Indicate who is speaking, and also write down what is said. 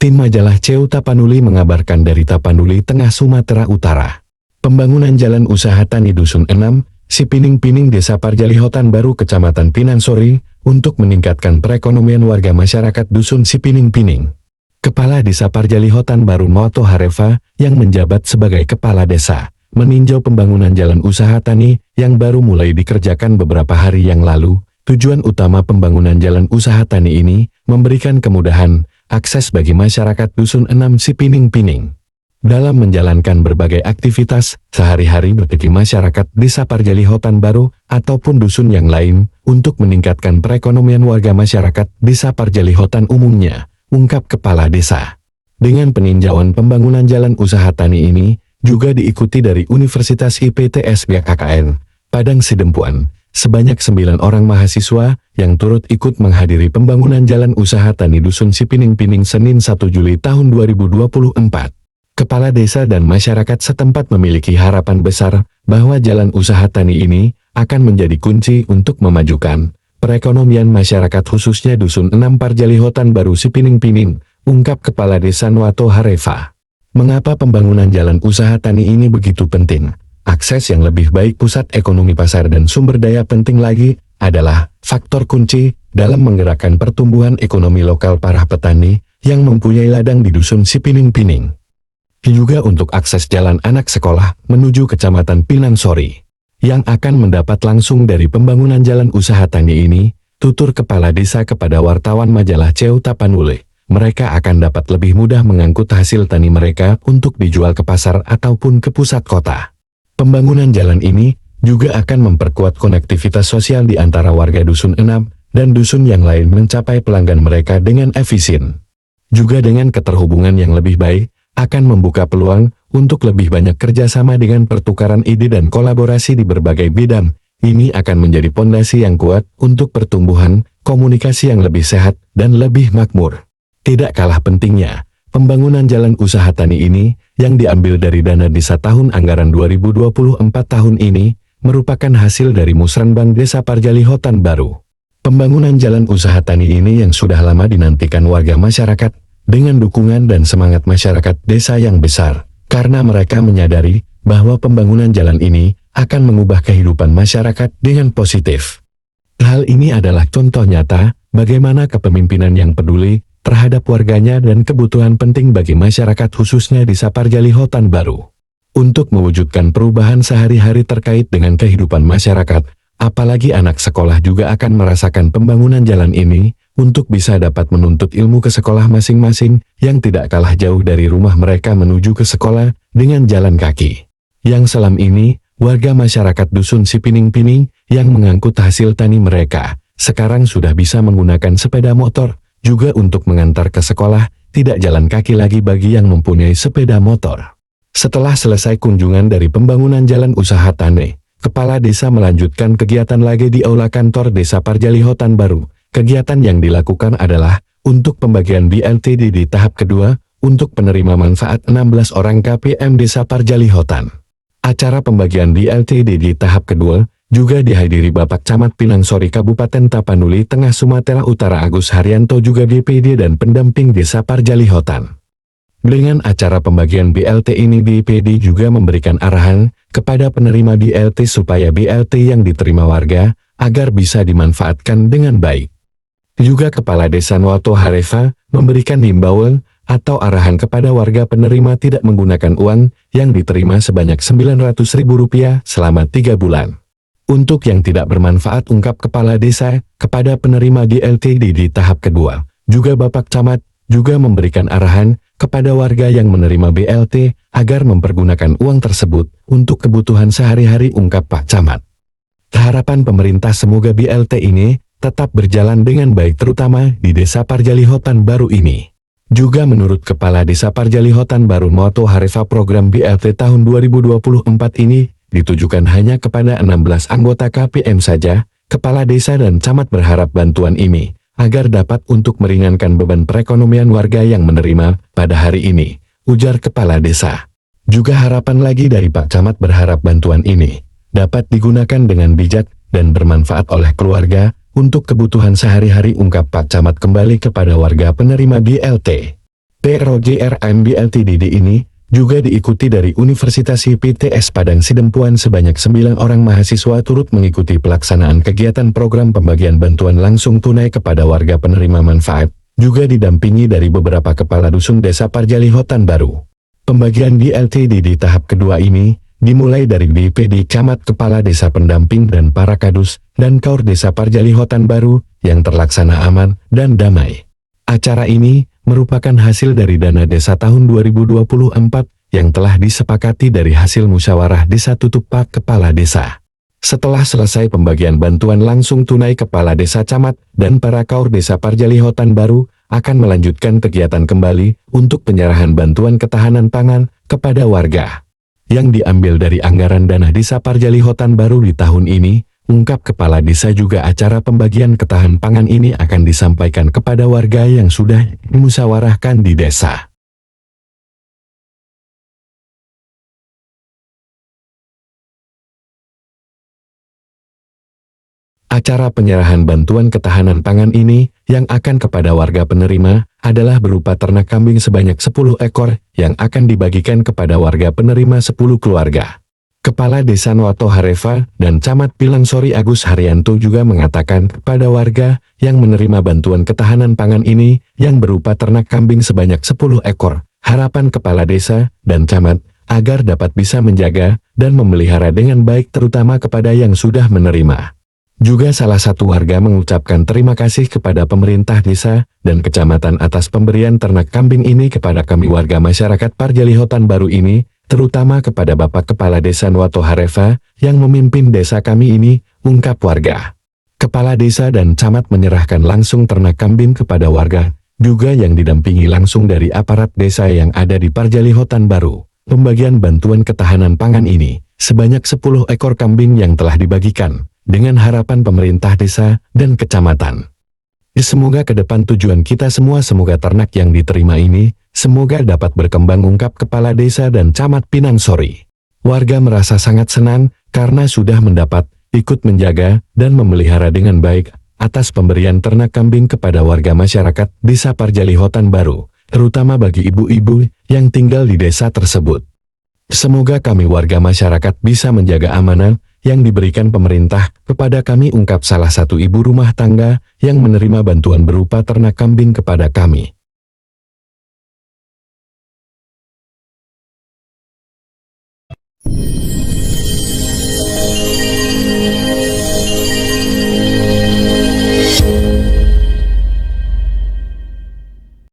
Speaker 1: Tim majalah CEU Tapanuli mengabarkan dari Tapanuli, Tengah Sumatera Utara. Pembangunan jalan usaha tani Dusun 6, Sipining-Pining Desa Parjalihotan Baru Kecamatan Pinansori, untuk meningkatkan perekonomian warga masyarakat Dusun Sipining-Pining. Kepala Desa Parjalihotan Baru Moto Harefa, yang menjabat sebagai Kepala Desa, meninjau pembangunan jalan usaha tani yang baru mulai dikerjakan beberapa hari yang lalu. Tujuan utama pembangunan jalan usaha tani ini, memberikan kemudahan akses bagi masyarakat Dusun 6 Sipining-Pining dalam menjalankan berbagai aktivitas sehari-hari bagi masyarakat Desa Parjalihotan Baru ataupun dusun yang lain untuk meningkatkan perekonomian warga masyarakat Desa Parjalihotan umumnya, ungkap Kepala Desa. Dengan peninjauan pembangunan jalan usaha tani ini, juga diikuti dari Universitas IPTS BKKN Padang Sidempuan, sebanyak 9 orang mahasiswa yang turut ikut menghadiri pembangunan jalan usaha tani Dusun Sipining-Pining Senin 1 Juli tahun 2024. Kepala desa dan masyarakat setempat memiliki harapan besar bahwa jalan usaha tani ini akan menjadi kunci untuk memajukan perekonomian masyarakat khususnya Dusun 6 Parjalihotan Baru Sipining-Pining, ungkap Kepala Desa Nuato Harefa. Mengapa pembangunan jalan usaha tani ini begitu penting? Akses yang lebih baik, pusat ekonomi pasar dan sumber daya penting lagi adalah faktor kunci dalam menggerakkan pertumbuhan ekonomi lokal para petani yang mempunyai ladang di Dusun Sipining-Pining. Juga untuk akses jalan anak sekolah menuju Kecamatan Pinansori yang akan mendapat langsung dari pembangunan jalan usaha tani ini, tutur Kepala Desa kepada wartawan majalah CEU Tapanuli. Mereka akan dapat lebih mudah mengangkut hasil tani mereka untuk dijual ke pasar ataupun ke pusat kota. Pembangunan jalan ini juga akan memperkuat konektivitas sosial di antara warga Dusun 6 dan dusun yang lain mencapai pelanggan mereka dengan efisien. Juga dengan keterhubungan yang lebih baik, akan membuka peluang untuk lebih banyak kerjasama dengan pertukaran ide dan kolaborasi di berbagai bidang. Ini akan menjadi pondasi yang kuat untuk pertumbuhan komunikasi yang lebih sehat dan lebih makmur. Tidak kalah pentingnya, pembangunan jalan usaha tani ini, yang diambil dari dana desa tahun anggaran 2024 tahun ini, merupakan hasil dari Musrenbang Desa Parjalihotan Baru. Pembangunan jalan usaha tani ini yang sudah lama dinantikan warga masyarakat, dengan dukungan dan semangat masyarakat desa yang besar, karena mereka menyadari bahwa pembangunan jalan ini akan mengubah kehidupan masyarakat dengan positif. Hal ini adalah contoh nyata bagaimana kepemimpinan yang peduli terhadap warganya dan kebutuhan penting bagi masyarakat khususnya Desa Parjalihotan Baru. Untuk mewujudkan perubahan sehari-hari terkait dengan kehidupan masyarakat, apalagi anak sekolah juga akan merasakan pembangunan jalan ini, untuk bisa dapat menuntut ilmu ke sekolah masing-masing yang tidak kalah jauh dari rumah mereka menuju ke sekolah dengan jalan kaki. Yang selama ini, warga masyarakat Dusun Sipining-Pining yang mengangkut hasil tani mereka, sekarang sudah bisa menggunakan sepeda motor, juga untuk mengantar ke sekolah, tidak jalan kaki lagi bagi yang mempunyai sepeda motor. Setelah selesai kunjungan dari pembangunan jalan usaha tani, Kepala Desa melanjutkan kegiatan lagi di Aula Kantor Desa Parjalihotan Baru. Kegiatan yang dilakukan adalah untuk pembagian BLTD di tahap kedua, untuk penerima manfaat 16 orang KPM Desa Parjalihotan. Acara pembagian BLTD di tahap kedua, juga dihadiri Bapak Camat Pinansori Kabupaten Tapanuli Tengah Sumatera Utara Agus Haryanto juga DPD dan pendamping Desa Parjalihotan. Dengan acara pembagian BLT ini DPD juga memberikan arahan kepada penerima BLT supaya BLT yang diterima warga agar bisa dimanfaatkan dengan baik. Juga Kepala Desa Nuato Harefa memberikan himbauan atau arahan kepada warga penerima tidak menggunakan uang yang diterima sebanyak Rp900.000 selama 3 bulan. Untuk yang tidak bermanfaat, ungkap Kepala Desa kepada penerima BLTD di tahap kedua. Juga Bapak Camat juga memberikan arahan kepada warga yang menerima BLT agar mempergunakan uang tersebut untuk kebutuhan sehari-hari, ungkap Pak Camat. Harapan pemerintah semoga BLT ini tetap berjalan dengan baik terutama di Desa Parjalihotan Baru ini. Juga menurut Kepala Desa Parjalihotan Baru Moto Harefa, program BLT tahun 2024 ini ditujukan hanya kepada 16 anggota KPM saja. Kepala Desa dan Camat berharap bantuan ini agar dapat untuk meringankan beban perekonomian warga yang menerima pada hari ini, ujar Kepala Desa. Juga harapan lagi dari Pak Camat berharap bantuan ini dapat digunakan dengan bijak dan bermanfaat oleh keluarga untuk kebutuhan sehari-hari, ungkap Pak Camat kembali kepada warga penerima BLT. PROJRMB Ltdd ini juga diikuti dari Universitas IPTS Padang Sidempuan sebanyak 9 orang mahasiswa turut mengikuti pelaksanaan kegiatan program pembagian bantuan langsung tunai kepada warga penerima manfaat, juga didampingi dari beberapa kepala dusun desa Parjalihotan Baru. Pembagian di LTDD tahap kedua ini dimulai dari BPD Camat Kepala Desa Pendamping dan para kadus dan Kaur Desa Parjalihotan Baru yang terlaksana aman dan damai. Acara ini merupakan hasil dari dana desa tahun 2024 yang telah disepakati dari hasil musyawarah desa tutup Pak Kepala Desa. Setelah selesai pembagian bantuan langsung tunai Kepala Desa Camat dan para Kaur Desa Parjalihotan Baru akan melanjutkan kegiatan kembali untuk penyerahan bantuan ketahanan pangan kepada warga. Yang diambil dari anggaran dana desa Parjalihotan Baru di tahun ini, ungkap Kepala Desa, juga acara pembagian ketahanan pangan ini akan disampaikan kepada warga yang sudah dimusyawarahkan di desa. Acara penyerahan bantuan ketahanan pangan ini yang akan kepada warga penerima adalah berupa ternak kambing sebanyak 10 ekor yang akan dibagikan kepada warga penerima 10 keluarga. Kepala Desa Noato Hareva dan Camat Pilangsori Agus Haryanto juga mengatakan kepada warga yang menerima bantuan ketahanan pangan ini yang berupa ternak kambing sebanyak 10 ekor, harapan Kepala Desa dan Camat agar dapat bisa menjaga dan memelihara dengan baik terutama kepada yang sudah menerima. Juga salah satu warga mengucapkan terima kasih kepada pemerintah desa dan kecamatan atas pemberian ternak kambing ini kepada kami warga masyarakat Parjalihotan Baru ini, terutama kepada Bapak Kepala Desa Noato Hareva yang memimpin desa kami ini, ungkap warga. Kepala Desa dan Camat menyerahkan langsung ternak kambing kepada warga, juga yang didampingi langsung dari aparat desa yang ada di Parjalihotan Baru. Pembagian bantuan ketahanan pangan ini, sebanyak 10 ekor kambing yang telah dibagikan, dengan harapan pemerintah desa dan kecamatan. Semoga ke depan tujuan kita semua, semoga ternak yang diterima ini, semoga dapat berkembang, ungkap Kepala Desa dan Camat Pinangsori. Warga merasa sangat senang karena sudah mendapat ikut menjaga dan memelihara dengan baik atas pemberian ternak kambing kepada warga masyarakat Desa Parjalihotan Baru, terutama bagi ibu-ibu yang tinggal di desa tersebut. Semoga kami warga masyarakat bisa menjaga amanah yang diberikan pemerintah kepada kami, ungkap salah satu ibu rumah tangga yang menerima bantuan berupa ternak kambing kepada kami.